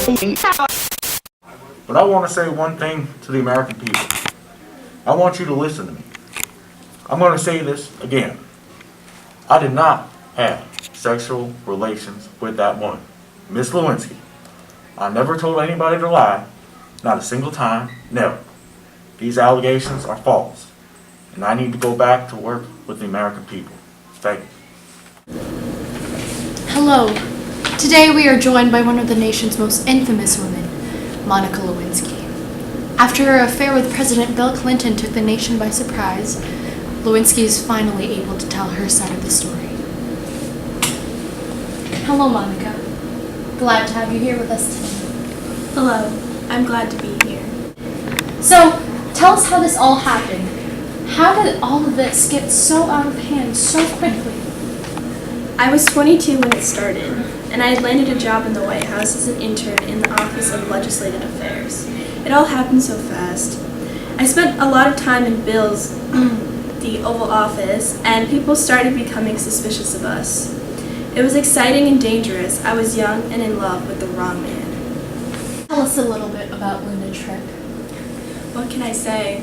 But I want to say one thing to the American people. I want you to listen to me. I'm going to say this again. I did not have sexual relations with that woman, Miss Lewinsky. I never told anybody to lie, not a single time, never. These allegations are false, and I need to go back to work with the American people. Thank you. Hello. Today we are joined by one of the nation's most infamous women, Monica Lewinsky. After her affair with President Bill Clinton took the nation by surprise, Lewinsky is finally able to tell her side of the story. Hello, Monica. Glad to have you here with us today. Hello. I'm glad to be here. So, tell us how this all happened. How did all of this get so out of hand so quickly? I was 22 when it started, and I had landed a job in the White House as an intern in the Office of Legislative Affairs. It all happened so fast. I spent a lot of time in Bill's, the Oval Office, and people started becoming suspicious of us. It was exciting and dangerous. I was young and in love with the wrong man. Tell us a little bit about Luna Tripp. What can I say?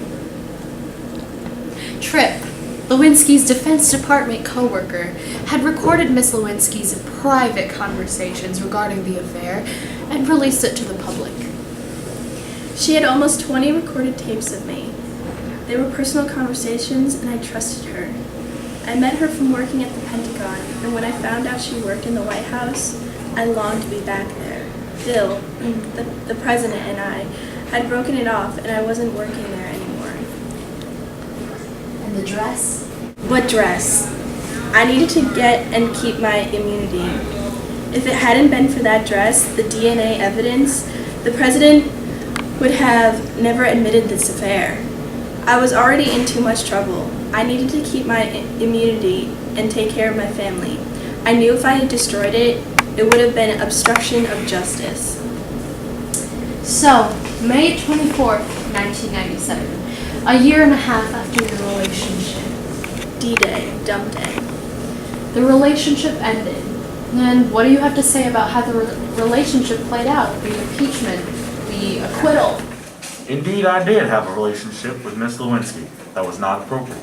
Tripp, Lewinsky's Defense Department co-worker, had recorded Miss Lewinsky's private conversations regarding the affair and released it to the public. She had almost 20 recorded tapes of me. They were personal conversations, and I trusted her. I met her from working at the Pentagon, and when I found out she worked in the White House, I longed to be back there. Bill, the president, and I had broken it off, and I wasn't working there anymore. And the dress? What dress? I needed to get and keep my immunity. If it hadn't been for that dress, the DNA evidence, the president would have never admitted this affair. I was already in too much trouble. I needed to keep my immunity and take care of my family. I knew if I had destroyed it, it would have been obstruction of justice. So, May 24th, 1997, a year and a half after your relationship. D-Day, dump day. The relationship ended. And what do you have to say about how the relationship played out? The impeachment, the acquittal? Indeed, I did have a relationship with Miss Lewinsky that was not appropriate.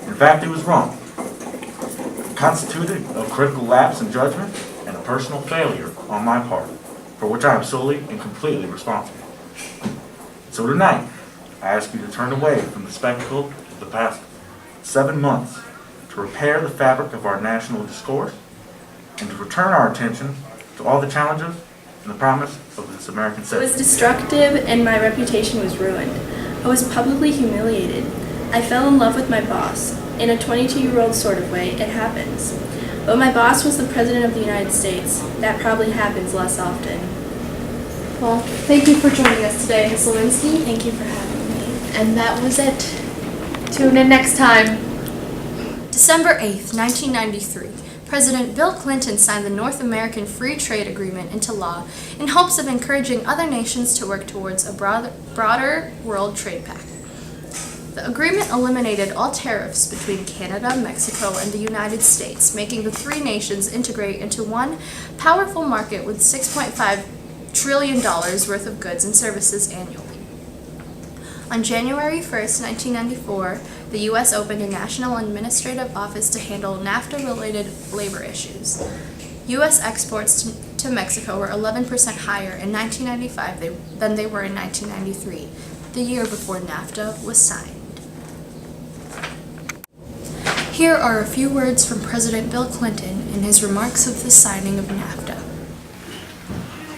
In fact, it was wrong. It constituted a critical lapse in judgment and a personal failure on my part, for which I am solely and completely responsible. So tonight, I ask you to turn away from the spectacle of the past 7 months to repair the fabric of our national discourse and to return our attention to all the challenges and the promise of this American It citizen. was destructive and my reputation was ruined. I was publicly humiliated. I fell in love with my boss. In a 22-year-old sort of way, it happens. But my boss was the President of the United States. That probably happens less often. Well, thank you for joining us today, Ms. Lewinsky. Thank you for having me. And that was it. Tune in next time. December 8th, 1993. President Bill Clinton signed the North American Free Trade Agreement into law in hopes of encouraging other nations to work towards a broader world trade pact. The agreement eliminated all tariffs between Canada, Mexico, and the United States, making the three nations integrate into one powerful market with $6.5 trillion worth of goods and services annually. On January 1st, 1994, the U.S. opened a national administrative office to handle NAFTA-related labor issues. U.S. exports to Mexico were 11% higher in 1995 than they were in 1993, the year before NAFTA was signed. Here are a few words from President Bill Clinton in his remarks of the signing of NAFTA.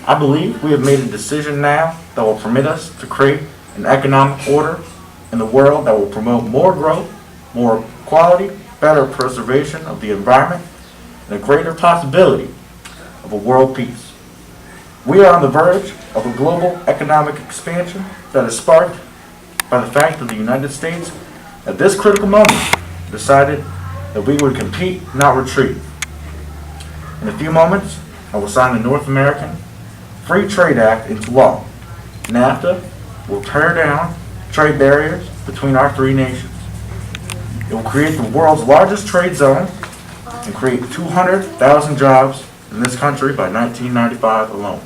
I believe we have made a decision now that will permit us to create an economic order in the world that will promote more growth, more quality, better preservation of the environment, and a greater possibility of a world peace. We are on the verge of a global economic expansion that is sparked by the fact that the United States, at this critical moment, decided that we would compete, not retreat. In a few moments, I will sign the North American Free Trade Act into law. NAFTA will tear down trade barriers between our three nations. It will create the world's largest trade zone and create 200,000 jobs in this country by 1995 alone.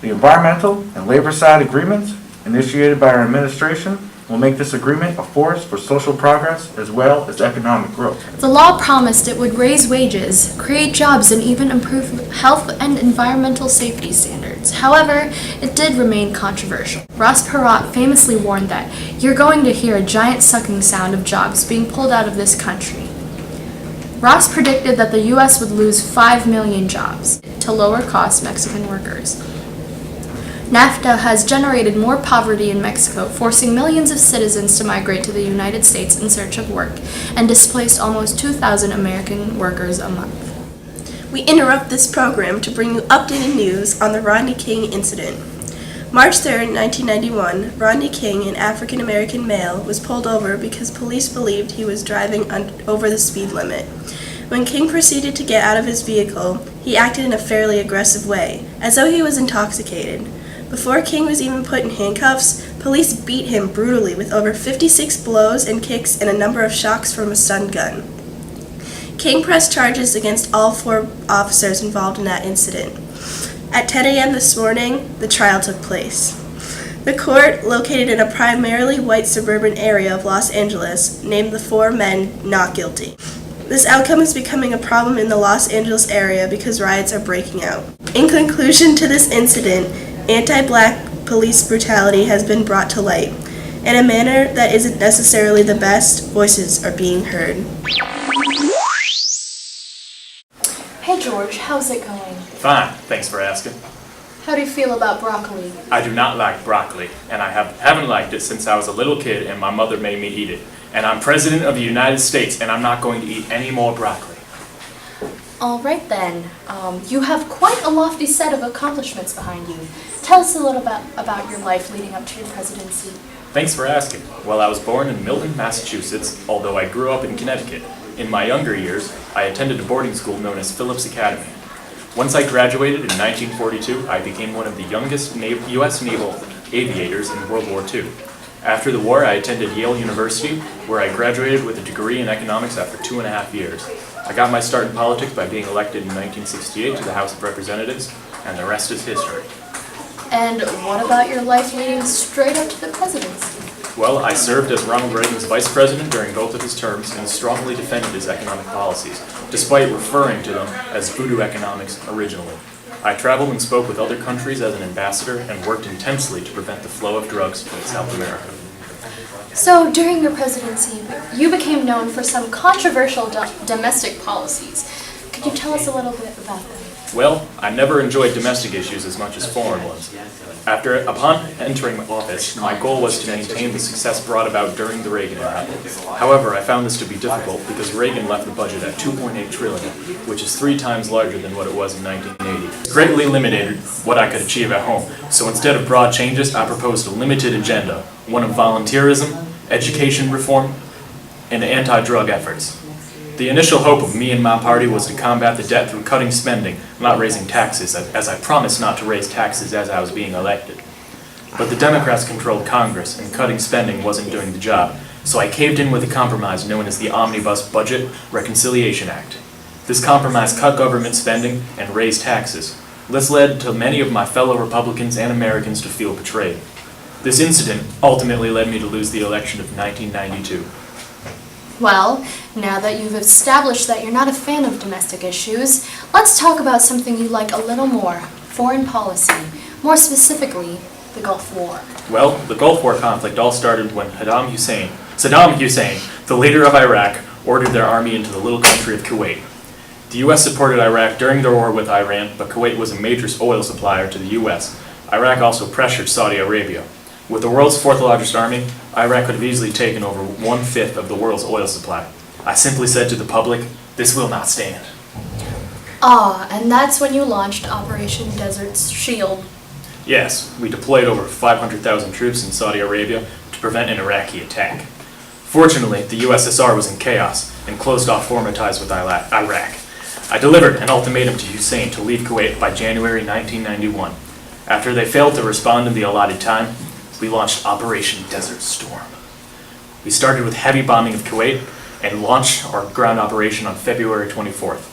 The environmental and labor side agreements initiated by our administration will make this agreement a force for social progress as well as economic growth. The law promised it would raise wages, create jobs, and even improve health and environmental safety standards. However, it did remain controversial. Ross Perot famously warned that you're going to hear a giant sucking sound of jobs being pulled out of this country. Ross predicted that the U.S. would lose 5 million jobs to lower-cost Mexican workers. NAFTA has generated more poverty in Mexico, forcing millions of citizens to migrate to the United States in search of work, and displaced almost 2,000 American workers a month. We interrupt this program to bring you updated news on the Rodney King incident. March 3, 1991, Rodney King, an African-American male, was pulled over because police believed he was driving over the speed limit. When King proceeded to get out of his vehicle, he acted in a fairly aggressive way, as though he was intoxicated. Before King was even put in handcuffs, police beat him brutally with over 56 blows and kicks and a number of shocks from a stun gun. King pressed charges against all 4 officers involved in that incident. At 10 a.m. this morning, the trial took place. The court, located in a primarily white suburban area of Los Angeles, named the 4 men not guilty. This outcome is becoming a problem in the Los Angeles area because riots are breaking out. In conclusion to this incident, anti-black police brutality has been brought to light. In a manner that isn't necessarily the best, voices are being heard. Hey George, how's it going? Fine, thanks for asking. How do you feel about broccoli? I do not like broccoli, and I haven't liked it since I was a little kid and my mother made me eat it. And I'm President of the United States, and I'm not going to eat any more broccoli. All right then. You have quite a lofty set of accomplishments behind you. Tell us a little about your life leading up to your presidency. Thanks for asking. Well, I was born in Milton, Massachusetts, although I grew up in Connecticut. In my younger years, I attended a boarding school known as Phillips Academy. Once I graduated in 1942, I became one of the youngest U.S. naval aviators in World War II. After the war, I attended Yale University, where I graduated with a degree in economics after 2.5 years. I got my start in politics by being elected in 1968 to the House of Representatives, and the rest is history. And what about your life leading straight up to the presidency? Well, I served as Ronald Reagan's vice president during both of his terms and strongly defended his economic policies, despite referring to them as voodoo economics originally. I traveled and spoke with other countries as an ambassador and worked intensely to prevent the flow of drugs from South America. So, during your presidency, you became known for some controversial domestic policies. Could you tell us a little bit about them? Well, I never enjoyed domestic issues as much as foreign ones. Upon entering office, my goal was to maintain the success brought about during the Reagan era. However, I found this to be difficult because Reagan left the budget at $2.8 trillion, which is 3 times larger than what it was in 1980. It greatly limited what I could achieve at home, so instead of broad changes, I proposed a limited agenda, one of volunteerism, education reform, and anti-drug efforts. The initial hope of me and my party was to combat the debt through cutting spending, not raising taxes, as I promised not to raise taxes as I was being elected. But the Democrats controlled Congress, and cutting spending wasn't doing the job, so I caved in with a compromise known as the Omnibus Budget Reconciliation Act. This compromise cut government spending and raised taxes. This led to many of my fellow Republicans and Americans to feel betrayed. This incident ultimately led me to lose the election of 1992. Well, now that you've established that you're not a fan of domestic issues, let's talk about something you like a little more, foreign policy, more specifically, the Gulf War. Well, the Gulf War conflict all started when Saddam Hussein, the leader of Iraq, ordered their army into the little country of Kuwait. The U.S. supported Iraq during their war with Iran, but Kuwait was a major oil supplier to the U.S. Iraq also pressured Saudi Arabia. With the world's 4th largest army, Iraq could have easily taken over 1/5 of the world's oil supply. I simply said to the public, this will not stand. And that's when you launched Operation Desert Shield. Yes, we deployed over 500,000 troops in Saudi Arabia to prevent an Iraqi attack. Fortunately, the USSR was in chaos and closed off former ties with Iraq. I delivered an ultimatum to Hussein to leave Kuwait by January 1991. After they failed to respond in the allotted time, we launched Operation Desert Storm. We started with heavy bombing of Kuwait and launched our ground operation on February 24th.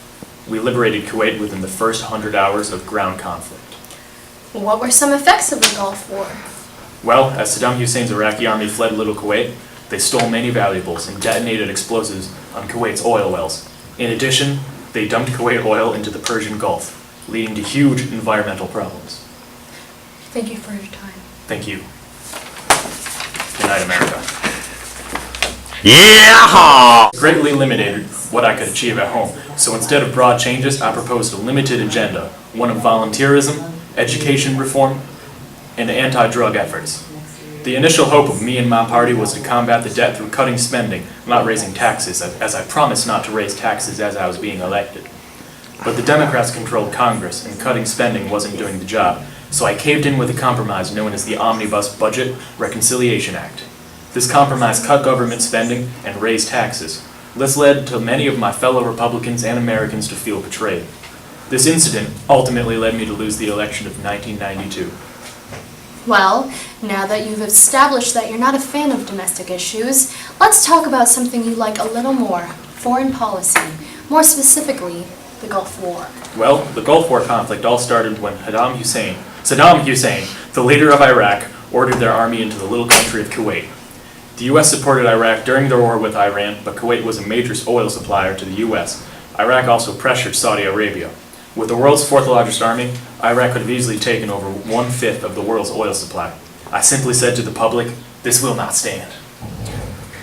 We liberated Kuwait within the first 100 hours of ground conflict. What were some effects of the Gulf War? Well, as Saddam Hussein's Iraqi army fled Little Kuwait, they stole many valuables and detonated explosives on Kuwait's oil wells. In addition, they dumped Kuwait oil into the Persian Gulf, leading to huge environmental problems. Thank you for your time. Thank you. Good night, America. Yeah! Greatly limited what I could achieve at home, so instead of broad changes, I proposed a limited agenda, one of volunteerism, education reform, and anti-drug efforts. The initial hope of me and my party was to combat the debt through cutting spending, not raising taxes, as I promised not to raise taxes as I was being elected. But the Democrats controlled Congress, and cutting spending wasn't doing the job, so I caved in with a compromise known as the Omnibus Budget Reconciliation Act. This compromise cut government spending and raised taxes. This led to many of my fellow Republicans and Americans to feel betrayed. This incident ultimately led me to lose the election of 1992. Well, now that you've established that you're not a fan of domestic issues, let's talk about something you like a little more, foreign policy, more specifically, the Gulf War. Well, the Gulf War conflict all started when Saddam Hussein, the leader of Iraq, ordered their army into the little country of Kuwait. The U.S. supported Iraq during their war with Iran, but Kuwait was a major oil supplier to the U.S. Iraq also pressured Saudi Arabia. With the world's fourth largest army, Iraq could have easily taken over 1/5 of the world's oil supply. I simply said to the public, this will not stand.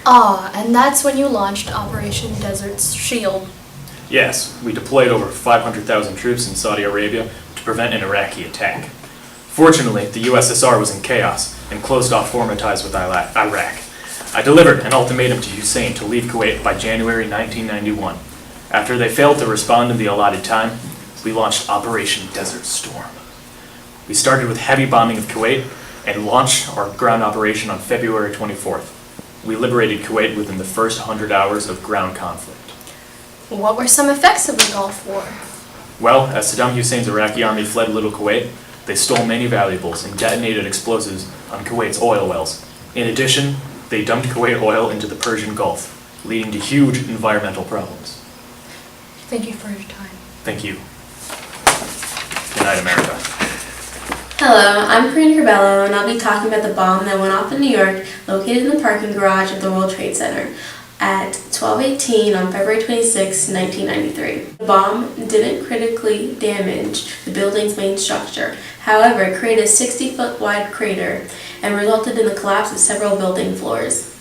Ah, and that's when you launched Operation Desert Shield. Yes, we deployed over 500,000 troops in Saudi Arabia to prevent an Iraqi attack. Fortunately, the USSR was in chaos and closed off former ties with Iraq. I delivered an ultimatum to Hussein to leave Kuwait by January 1991. After they failed to respond in the allotted time, we launched Operation Desert Storm. We started with heavy bombing of Kuwait and launched our ground operation on February 24th. We liberated Kuwait within the first 100 hours of ground conflict. What were some effects of the Gulf War? Well, as Saddam Hussein's Iraqi army fled Little Kuwait, they stole many valuables and detonated explosives on Kuwait's oil wells. In addition, they dumped Kuwait oil into the Persian Gulf, leading to huge environmental problems. Thank you for your time. Thank you. Good night, America. Hello, I'm Karina Corbello, and I'll be talking about the bomb that went off in New York, located in the parking garage of the World Trade Center at 12:18 on February 26, 1993. The bomb didn't critically damage the building's main structure. However, it created a 60-foot wide crater and resulted in the collapse of several building floors.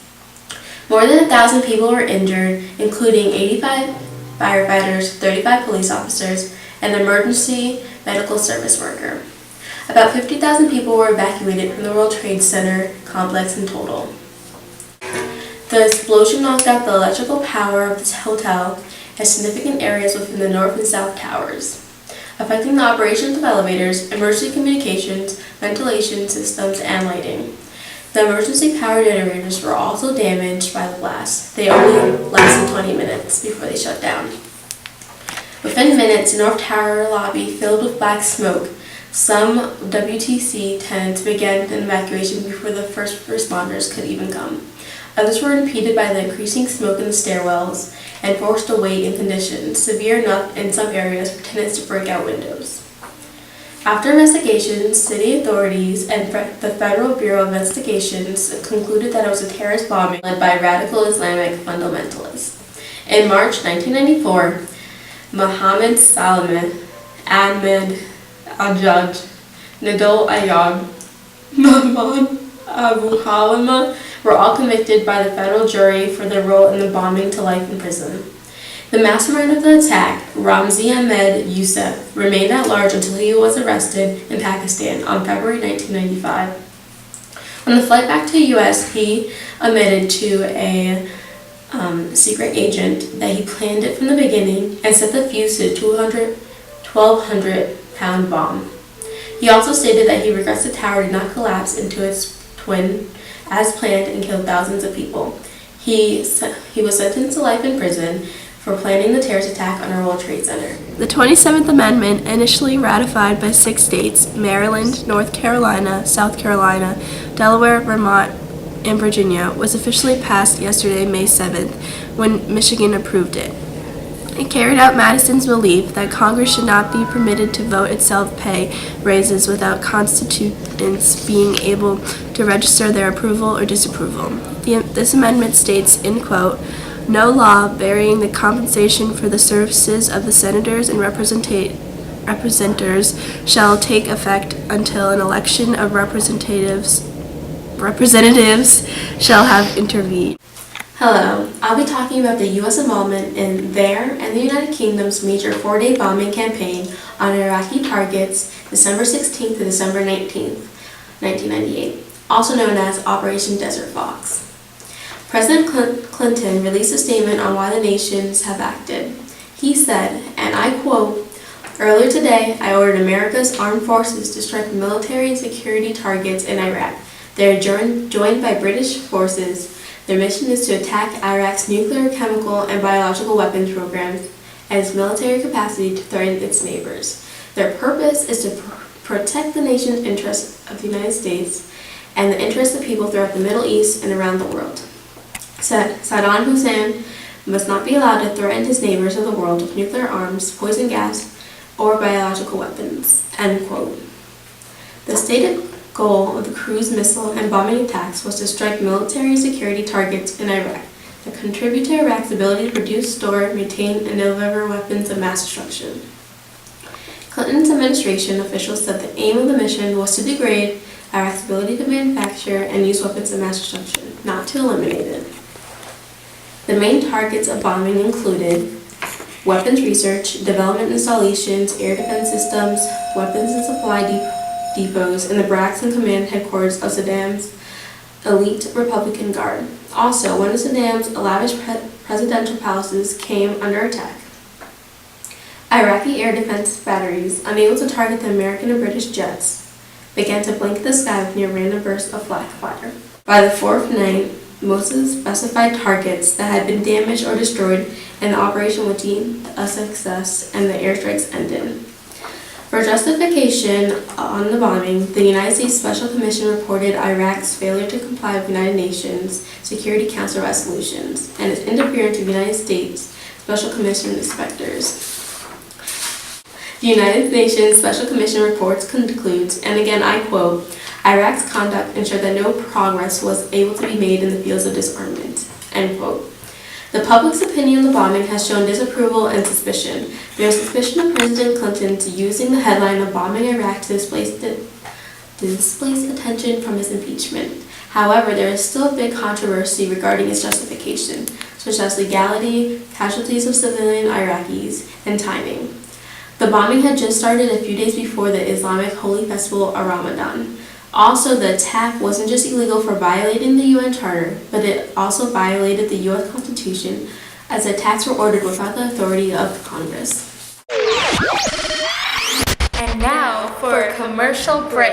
More than 1,000 people were injured, including 85 firefighters, 35 police officers, and an emergency medical service worker. About 50,000 people were evacuated from the World Trade Center complex in total. The explosion knocked out the electrical power of this hotel and significant areas within the north and south towers, affecting the operations of elevators, emergency communications, ventilation systems, and lighting. The emergency power generators were also damaged by the blast. They only lasted 20 minutes before they shut down. Within minutes, the North Tower lobby filled with black smoke. Some WTC tenants began an evacuation before the first responders could even come. Others were impeded by the increasing smoke in the stairwells and forced to wait in conditions severe enough in some areas for tenants to break out windows. After investigations, city authorities and the Federal Bureau of Investigations concluded that it was a terrorist bombing led by radical Islamic fundamentalists. In March 1994, Mohammed Salman, Ahmed Ajaj, Nadol Ayad, Mahmoud Abu Halima were all convicted by the federal jury for their role in the bombing to life in prison. The mastermind of the attack, Ramzi Ahmed Youssef, remained at large until he was arrested in Pakistan on February 1995. On the flight back to the U.S., he admitted to a secret agent that he planned it from the beginning and set the fuse to a 1,200-pound bomb. He also stated that he regrets the tower did not collapse into its twin as planned and killed thousands of people. He was sentenced to life in prison for planning the terrorist attack on our World Trade Center. The 27th Amendment, initially ratified by 6 states, Maryland, North Carolina, South Carolina, Delaware, Vermont, and Virginia, was officially passed yesterday, May 7th, when Michigan approved it. It carried out Madison's belief that Congress should not be permitted to vote itself pay raises without constituents being able to register their approval or disapproval. This amendment states, in quote, "No law varying the compensation for the services of the senators and representatives shall take effect until an election of representatives shall have intervened." Hello, I'll be talking about the U.S. involvement in their and the United Kingdom's major four-day bombing campaign on Iraqi targets December 16th to December 19th, 1998, also known as Operation Desert Fox. President Clinton released a statement on why the nations have acted. He said, and I quote, "Earlier today, I ordered America's armed forces to strike military and security targets in Iraq. They are joined by British forces. Their mission is to attack Iraq's nuclear, chemical, and biological weapons programs and its military capacity to threaten its neighbors. Their purpose is to protect the nation's interests of the United States and the interests of people throughout the Middle East and around the world. Saddam Hussein must not be allowed to threaten his neighbors of the world with nuclear arms, poison gas, or biological weapons." End quote. The stated goal of the cruise missile and bombing attacks was to strike military security targets in Iraq that contribute to Iraq's ability to produce, store, maintain, and deliver weapons of mass destruction. Clinton's administration officials said the aim of the mission was to degrade Iraq's ability to manufacture and use weapons of mass destruction, not to eliminate it. The main targets of bombing included weapons research, development installations, air defense systems, weapons and supply depots, and the barracks and command headquarters of Saddam's elite Republican Guard. Also, one of Saddam's lavish presidential palaces came under attack. Iraqi air defense batteries, unable to target the American and British jets, began to blink the sky with near random bursts of flak fire. By the fourth night, most of the specified targets that had been damaged or destroyed in the operation were deemed a success and the airstrikes ended. For justification on the bombing, the United States Special Commission reported Iraq's failure to comply with United Nations Security Council resolutions and its interference with United States Special Commission inspectors. The United Nations Special Commission reports concludes, and again I quote, "Iraq's conduct ensured that no progress was able to be made in the fields of disarmament." End quote. The public's opinion on the bombing has shown disapproval and suspicion. There is suspicion of President Clinton using the headline of bombing Iraq to displace attention from his impeachment. However, there is still a big controversy regarding its justification, such as legality, casualties of civilian Iraqis, and timing. The bombing had just started a few days before the Islamic holy festival of Ramadan. Also, the attack wasn't just illegal for violating the UN Charter, but it also violated the US Constitution, as the attacks were ordered without the authority of Congress. And now for a commercial break.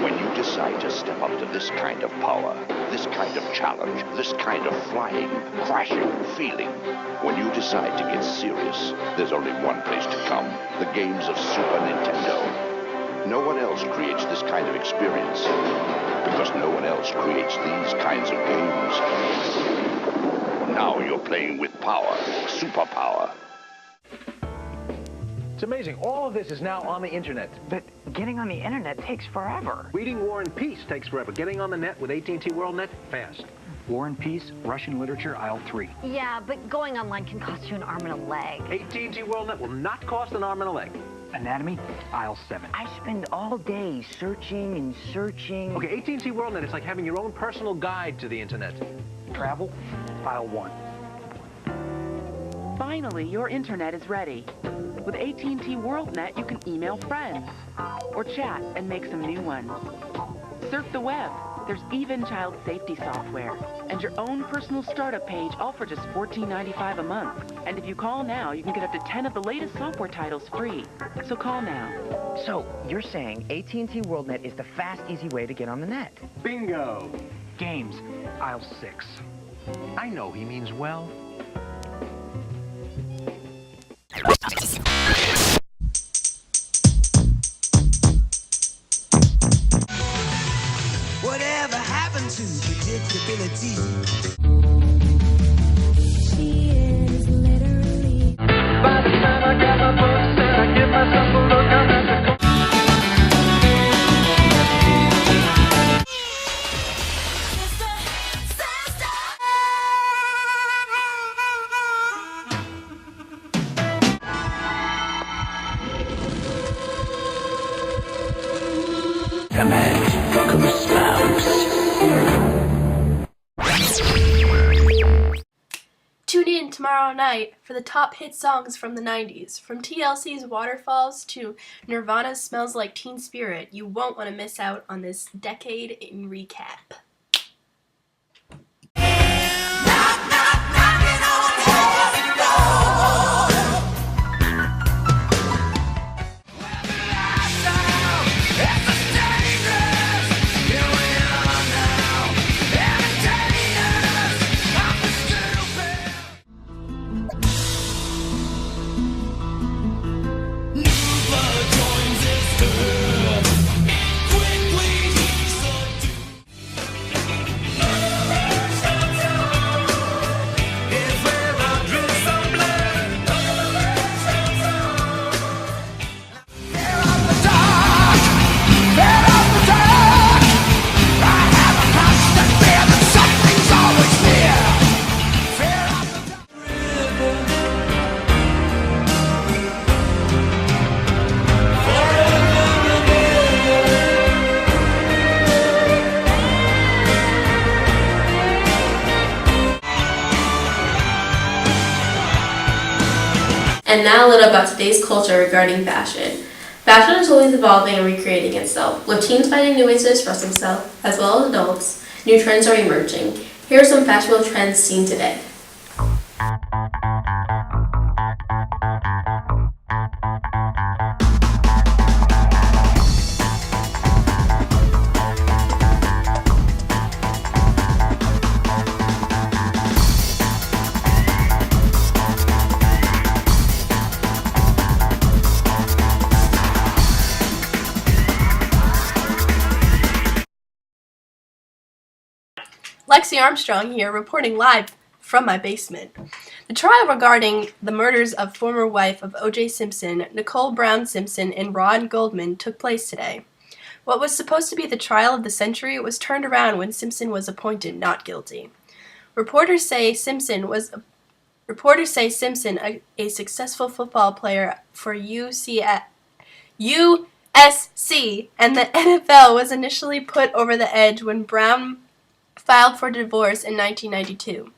When you decide to step up to this kind of power, this kind of challenge, this kind of flying, crashing feeling, when you decide to get serious, there's only one place to come: the games of Super Nintendo. No one else creates this kind of experience, because no one else creates these kinds of games. Now you're playing with power, superpower. It's amazing. All of this is now on the internet. But getting on the internet takes forever. Reading War and Peace takes forever. Getting on the net with AT&T WorldNet, fast. War and Peace, Russian literature, aisle 3. Yeah, but going online can cost you an arm and a leg. AT&T WorldNet will not cost an arm and a leg. Anatomy, aisle 7. I spend all day searching and searching. Okay, AT&T WorldNet is like having your own personal guide to the internet. Travel, aisle 1. Finally, your internet is ready. With AT&T WorldNet, you can email friends or chat and make some new ones. Surf the web. There's even child safety software and your own personal startup page, all for just $14.95 a month. And if you call now, you can get up to 10 of the latest software titles free. So call now. So, you're saying AT&T WorldNet is the fast, easy way to get on the net? Bingo! Games, aisle 6. I know he means well. Whatever happened to predictability. She is literally. By the time I got my books and I give myself a look, I'm at the Tune in tomorrow night for the top hit songs from the 90s. From TLC's Waterfalls to Nirvana's Smells Like Teen Spirit, you won't want to miss out on this decade in recap. And now a little about today's culture regarding fashion. Fashion is always evolving and recreating itself, with teens finding new ways to express themselves, as well as adults. New trends are emerging. Here are some fashionable trends seen today. Lexi Armstrong here, reporting live from my basement. The trial regarding the murders of former wife of O.J. Simpson, Nicole Brown Simpson, and Ron Goldman took place today. What was supposed to be the trial of the century was turned around when Simpson was appointed not guilty. Reporters say Simpson, a successful football player for USC, and the NFL, was initially put over the edge when Brown filed for divorce in 1992.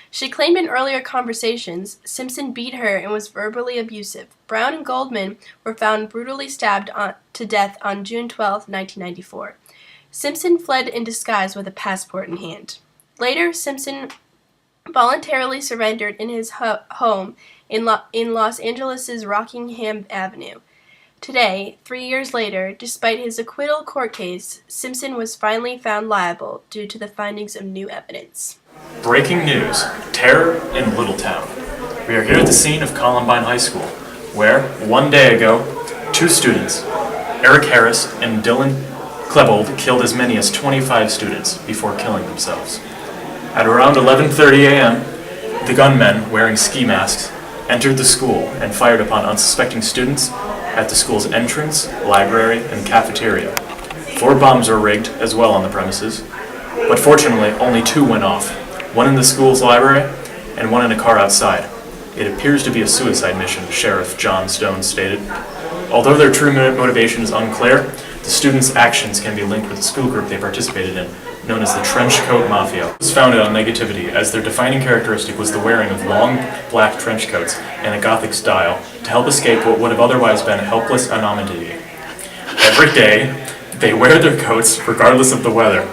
She claimed in earlier conversations Simpson beat her and was verbally abusive. Brown and Goldman were found brutally stabbed to death on June 12, 1994. Simpson fled in disguise with a passport in hand. Later, Simpson voluntarily surrendered in his home in Los Angeles' Rockingham Avenue. Today, 3 years later, despite his acquittal court case, Simpson was finally found liable due to the findings of new evidence. Breaking news: terror in Littletown. We are here at the scene of Columbine High School, where, 1 day ago, 2 students, Eric Harris and Dylan Klebold, killed as many as 25 students before killing themselves. At around 11:30 a.m., the gunmen, wearing ski masks, entered the school and fired upon unsuspecting students at the school's entrance, library, and cafeteria. 4 bombs were rigged as well on the premises, but fortunately only 2 went off, one in the school's library and one in a car outside. It appears to be a suicide mission, Sheriff John Stone stated. Although their true motivation is unclear, the students' actions can be linked with the school group they participated in, known as the Trench Coat Mafia. It was founded on negativity, as their defining characteristic was the wearing of long black trench coats in a Gothic style to help escape what would have otherwise been helpless anonymity. Every day, they wear their coats regardless of the weather.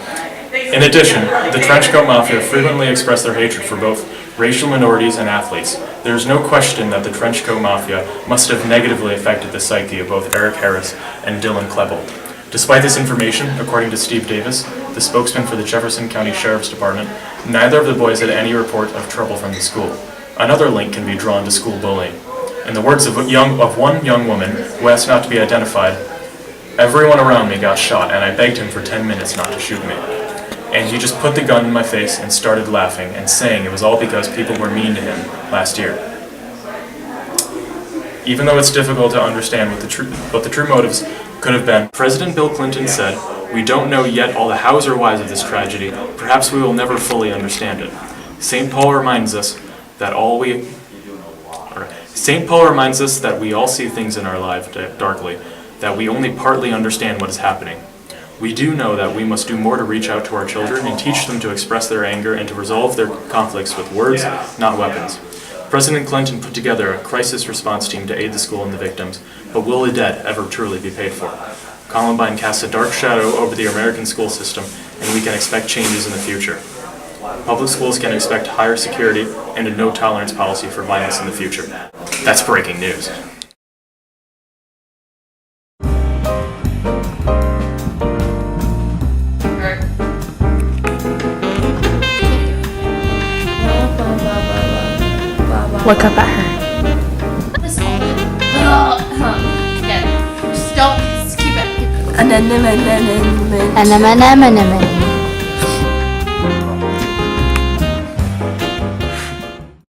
In addition, the Trench Coat Mafia frequently express their hatred for both racial minorities and athletes. There is no question that the Trench Coat Mafia must have negatively affected the psyche of both Eric Harris and Dylan Klebold. Despite this information, according to Steve Davis, the spokesman for the Jefferson County Sheriff's Department, neither of the boys had any report of trouble from the school. Another link can be drawn to school bullying. In the words of one young woman who asked not to be identified, "Everyone around me got shot and I begged him for 10 minutes not to shoot me." And he just put the gun in my face and started laughing and saying it was all because people were mean to him last year. Even though it's difficult to understand what the true motives could have been, President Bill Clinton said, "We don't know yet all the hows or whys of this tragedy. Perhaps we will never fully understand it. St. Paul reminds us that we all see things in our life darkly, that we only partly understand what is happening. We do know that we must do more to reach out to our children and teach them to express their anger and to resolve their conflicts with words, not weapons." President Clinton put together a crisis response team to aid the school and the victims, but will the debt ever truly be paid for? Columbine casts a dark shadow over the American school system, and we can expect changes in the future. Public schools can expect higher security and a no-tolerance policy for violence in the future. That's breaking news. Look up at her. Just don't. Just keep it. Anemone.